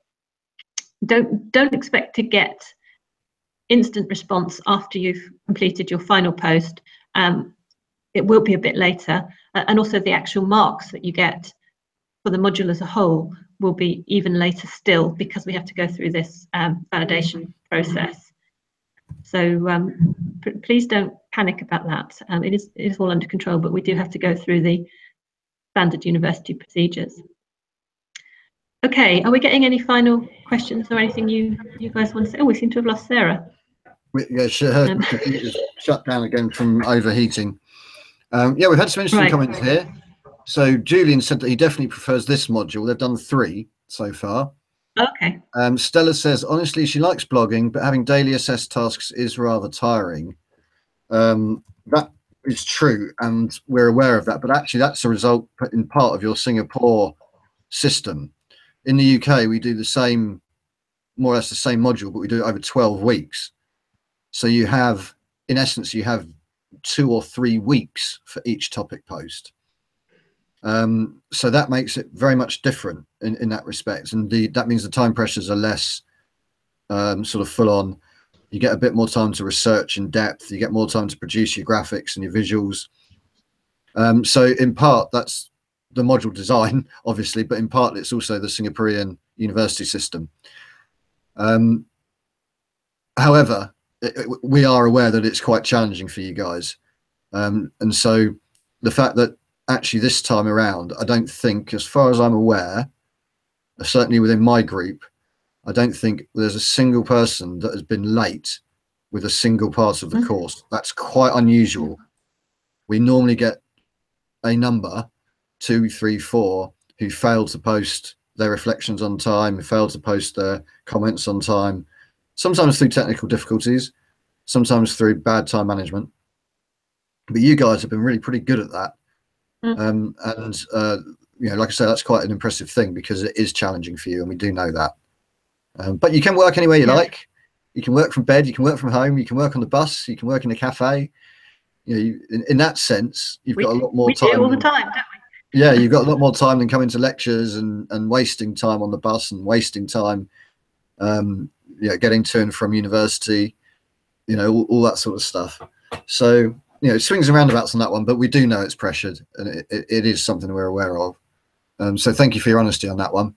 don't expect to get instant response after you've completed your final post. It will be a bit later, and also the actual marks that you get for the module as a whole will be even later still, because we have to go through this validation process. So please don't panic about that. It is all under control, but we do have to go through the standard university procedures. Okay, are we getting any final questions or anything you guys want to say? Oh, we seem to have lost Sarah. Yeah, her computer's shut down again from overheating. Yeah, we've had some interesting comments here. So Julian said that he definitely prefers this module. They've done 3 so far. Okay. Stella says, honestly, she likes blogging, but having daily assessed tasks is rather tiring. That is true, and we're aware of that. But actually, that's a result in part of your Singapore system. In the UK, we do the same, more or less the same module, but we do it over 12 weeks. So you have, in essence, you have 2 or 3 weeks for each topic post. So that makes it very much different in that respect. And that means the time pressures are less sort of full on. You get a bit more time to research in depth. You get more time to produce your graphics and your visuals. So in part, that's the module design, obviously, but in part, it's also the Singaporean university system. However, we are aware that it's quite challenging for you guys. And so the fact that actually this time around, I don't think, as far as I'm aware, certainly within my group, I don't think there's a single person that has been late with a single part of the course. That's quite unusual. We normally get a number, 2, 3, 4, who failed to post their reflections on time, who failed to post their comments on time, sometimes through technical difficulties, sometimes through bad time management. But you guys have been really pretty good at that. And you know, like I say, that's quite an impressive thing, because it is challenging for you, and we do know that. But you can work anywhere you like. You can work from bed, you can work from home, you can work on the bus, you can work in a cafe. You know, in that sense, you've got a lot more time. We do all the time, don't we? Yeah, you've got a lot more time than coming to lectures and wasting time on the bus and wasting time, you know, getting to and from university, you know, all that sort of stuff. So, you know, swings and roundabouts on that one, but we do know it's pressured, and it is something we're aware of. So thank you for your honesty on that one.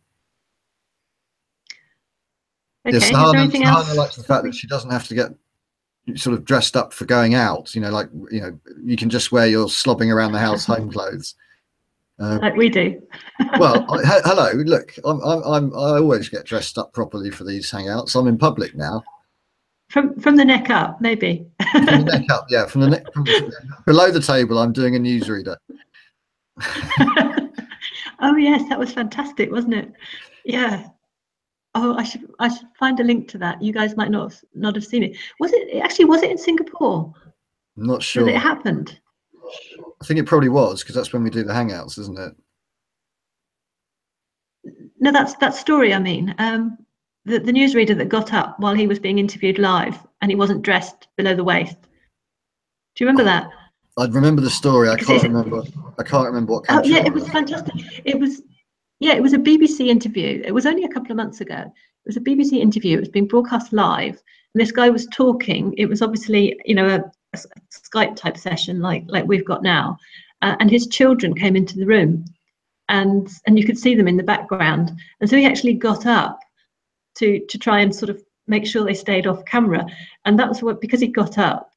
Okay, yeah, Sahana likes the fact that she doesn't have to get sort of dressed up for going out. You know, like, you know, you can just wear your slobbing around the house home clothes. Like we do. Well, hello. Look, I always get dressed up properly for these hangouts. I'm in public now. From the neck up, maybe. From the neck up, yeah. From below the table, I'm doing a newsreader. Oh yes, that was fantastic, wasn't it? Yeah. Oh, I should find a link to that. You guys might not have seen it. Was it in Singapore I'm not that sure. it happened? I think it probably was, because that's when we do the hangouts, isn't it? No, that's that story. I mean, the newsreader that got up while he was being interviewed live and he wasn't dressed below the waist. Do you remember that? I'd remember the story. I Because can't remember what Oh country yeah, it it was fantastic. It was a BBC interview. It was only a couple of months ago. It was a BBC interview. It was being broadcast live, and this guy was talking. It was obviously, you know, a Skype type session like we've got now, and his children came into the room, and you could see them in the background. And so he actually got up to try and sort of make sure they stayed off camera. And that was what, because he got up,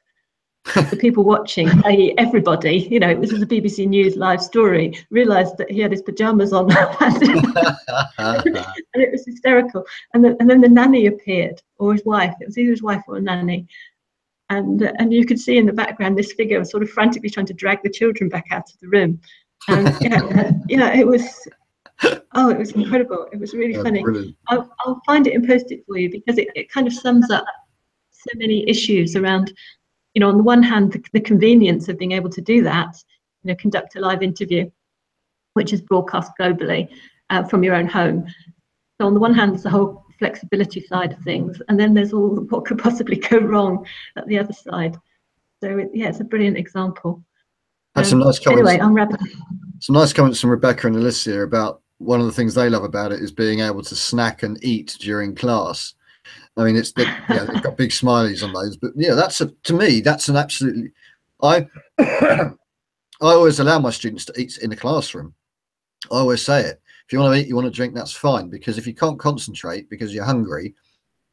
the people watching, i.e. everybody, you know, it was a BBC News live story, realised that he had his pyjamas on. And it was hysterical. And then the nanny appeared, or his wife. It was either his wife or a nanny. And you could see in the background this figure sort of frantically trying to drag the children back out of the room. And it was, oh, it was incredible. It was really funny. Brilliant. I'll find it and post it for you, because it kind of sums up so many issues around, you know, on the one hand, the convenience of being able to do that, you know, conduct a live interview, which is broadcast globally from your own home. So on the one hand, there's the whole flexibility side of things, and then there's all what could possibly go wrong at the other side. So it's a brilliant example. Had some nice comments. Anyway, I'm wrapping. Some nice comments from Rebecca and Alicia about one of the things they love about it is being able to snack and eat during class. I mean, they've got big smileys on those, but yeah, to me, that's an absolutely. I always allow my students to eat in the classroom. I always say it. If you want to eat, you want to drink, that's fine. Because if you can't concentrate because you're hungry,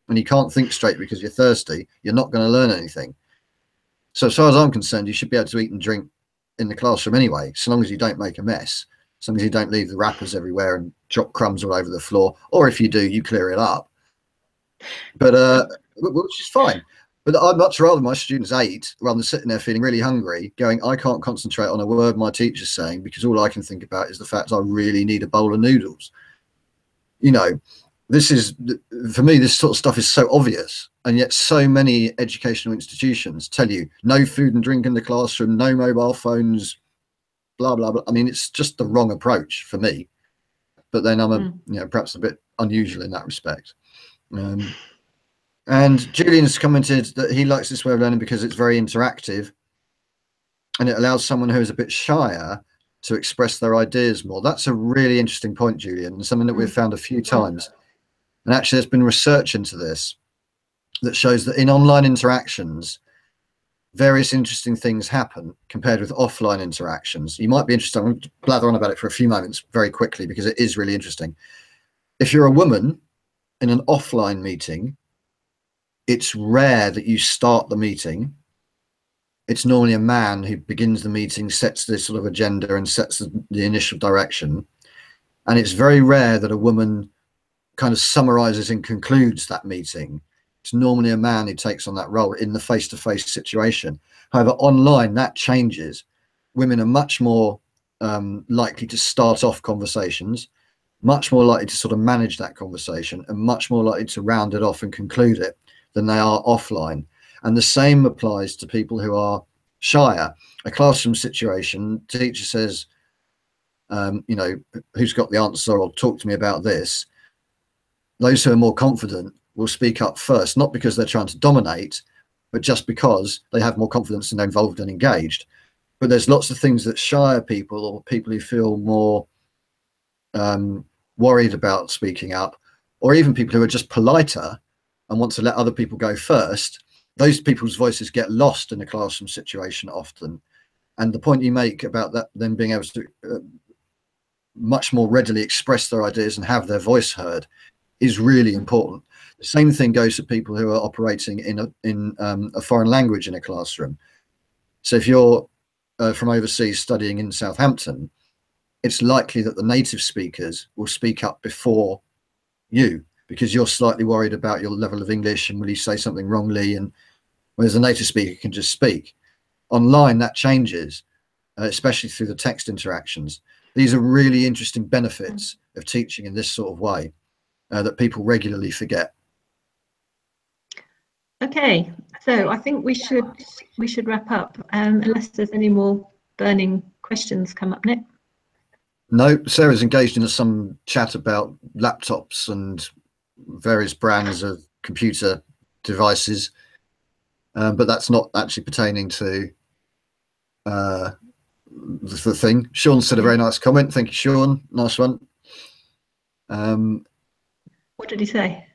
and you can't think straight because you're thirsty, you're not going to learn anything. So as far as I'm concerned, you should be able to eat and drink in the classroom anyway, so long as you don't make a mess, as long as you don't leave the wrappers everywhere and drop crumbs all over the floor, or if you do, you clear it up. But which is fine. But I'd much rather my students ate rather than sitting there feeling really hungry, going, I can't concentrate on a word my teacher's saying because all I can think about is the fact I really need a bowl of noodles. You know, this is, for me, this sort of stuff is so obvious, and yet so many educational institutions tell you no food and drink in the classroom, no mobile phones, blah, blah, blah. I mean, it's just the wrong approach for me. But then I'm perhaps a bit unusual in that respect. And Julian's commented that he likes this way of learning because it's very interactive and it allows someone who is a bit shyer to express their ideas more. That's a really interesting point, Julian, and something that we've found a few times. And actually, there's been research into this that shows that in online interactions, various interesting things happen compared with offline interactions. You might be interested. I'm going to blather on about it for a few moments very quickly because it is really interesting. If you're a woman in an offline meeting, it's rare that you start the meeting. It's normally a man who begins the meeting, sets this sort of agenda and sets the initial direction. And it's very rare that a woman kind of summarizes and concludes that meeting. It's normally a man who takes on that role in the face-to-face situation. However, online, that changes. Women are much more likely to start off conversations, much more likely to sort of manage that conversation, and much more likely to round it off and conclude it than they are offline. And the same applies to people who are shyer. A classroom situation, teacher says, you know, who's got the answer, or talk to me about this. Those who are more confident will speak up first, not because they're trying to dominate, but just because they have more confidence and they're involved and engaged. But there's lots of things that shyer people, or people who feel more worried about speaking up, or even people who are just politer and want to let other people go first, those people's voices get lost in a classroom situation often. And the point you make about that, them being able to much more readily express their ideas and have their voice heard, is really important. The same thing goes for people who are operating in a foreign language in a classroom. So if you're from overseas studying in Southampton, it's likely that the native speakers will speak up before you, because you're slightly worried about your level of English and will you say something wrongly, and whereas a native speaker can just speak. Online, that changes, especially through the text interactions. These are really interesting benefits of teaching in this sort of way. that people regularly forget. Okay, so I think we should wrap up, unless there's any more burning questions come up, Nick. No, Sarah's engaged in some chat about laptops and various brands of computer devices, but that's not actually pertaining to the thing. Sean said a very nice comment. Thank you, Sean. Nice one. What did he say?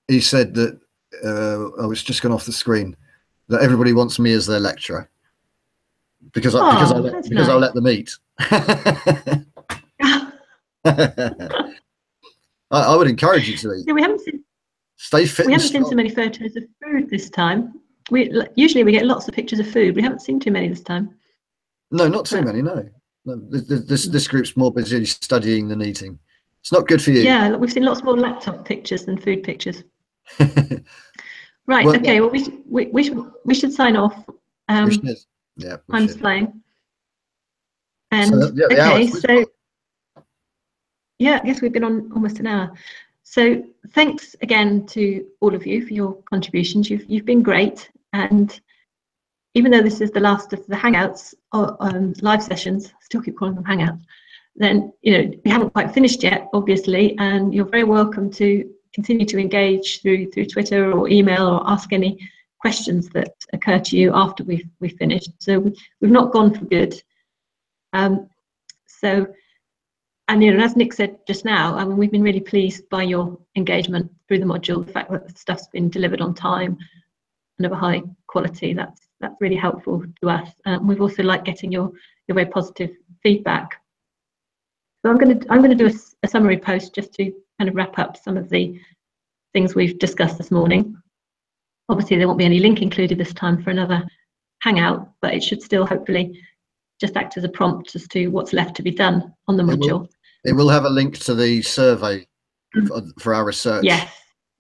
He said that it's just gone off the screen, that everybody wants me as their lecturer because I'll let them eat. I would encourage you to eat. Yeah, we haven't seen. Stay fit. We haven't seen so many photos of food this time. Usually we get lots of pictures of food. We haven't seen too many this time. No, not too many. No. This group's more busy studying than eating. It's not good for you. Yeah, we've seen lots more laptop pictures than food pictures. Right. Well, okay. Well, we should sign off. Yeah. Time's flying. And okay, so yeah, I guess we've been on almost an hour. So thanks again to all of you for your contributions. You've been great, and even though this is the last of the Hangouts or live sessions, I still keep calling them Hangouts. Then we haven't quite finished yet, obviously, and you're very welcome to continue to engage through Twitter or email, or ask any questions that occur to you after we've finished. So we've not gone for good. And as Nick said just now, I mean, we've been really pleased by your engagement through the module. The fact that the stuff's been delivered on time and of a high quality, that's really helpful to us. We've also liked getting your very positive feedback. So I'm going to do a summary post just to kind of wrap up some of the things we've discussed this morning. Obviously, there won't be any link included this time for another Hangout, but it should still hopefully just act as a prompt as to what's left to be done on the module. It will have a link to the survey for our research, yes,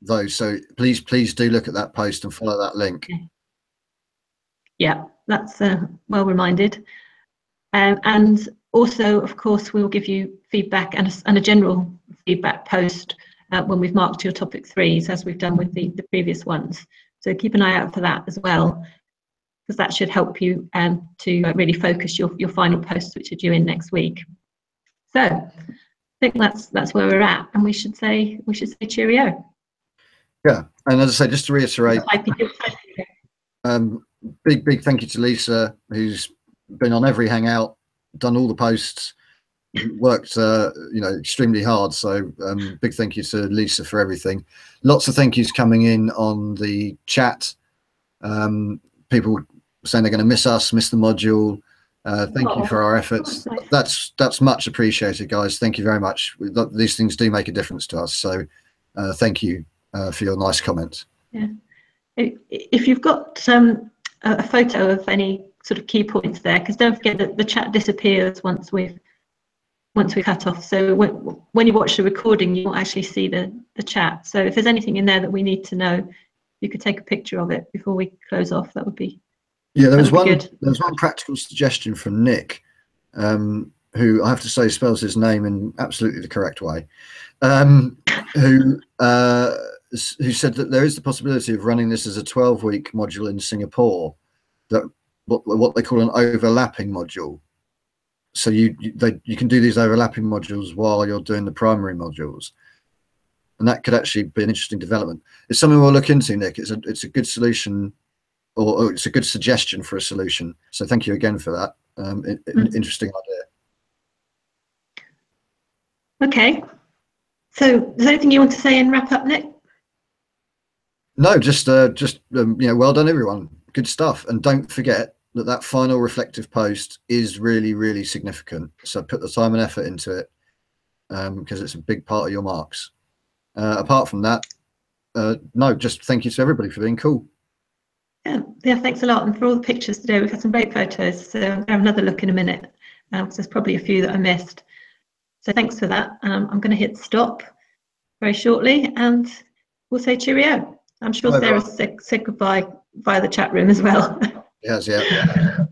though. So please do look at that post and follow that link. Okay. Yeah, that's well reminded. And also, of course, we'll give you feedback and a general feedback post when we've marked your topic 3s, as we've done with the previous ones. So keep an eye out for that as well, because that should help you to really focus your final posts, which are due in next week. So I think that's where we're at, and we should say cheerio. Yeah, and as I say, just to reiterate, big thank you to Lisa, who's been on every Hangout, done all the posts, worked extremely hard. So big thank you to Lisa for everything. Lots of thank yous coming in on the chat. People saying they're going to miss the module. Thank you for our efforts. That's much appreciated, guys. Thank you very much. These things do make a difference to us. So thank you for your nice comments. Yeah. If you've got a photo of any sort of key points there, because don't forget that the chat disappears once we cut off. So when you watch the recording, you won't actually see the chat. So if there's anything in there that we need to know, you could take a picture of it before we close off. That would be. Yeah, there was one practical suggestion from Nick, who I have to say spells his name in absolutely the correct way, who said that there is the possibility of running this as a 12-week module in Singapore, that what they call an overlapping module. So you can do these overlapping modules while you're doing the primary modules, and that could actually be an interesting development. It's something we'll look into, Nick. It's a good solution. Or it's a good suggestion for a solution. So thank you again for that. Interesting idea. Okay. So is there anything you want to say and wrap up, Nick? No, just well done, everyone. Good stuff. And don't forget that final reflective post is really, really significant. So put the time and effort into it, because it's a big part of your marks. Apart from that, no, just thank you to everybody for being cool. Yeah, thanks a lot, and for all the pictures today. We've had some great photos, so I'm going to have another look in a minute, because there's probably a few that I missed. So thanks for that. I'm going to hit stop very shortly, and we'll say cheerio. I'm sure Sarah said goodbye via the chat room as well. Yes, yeah.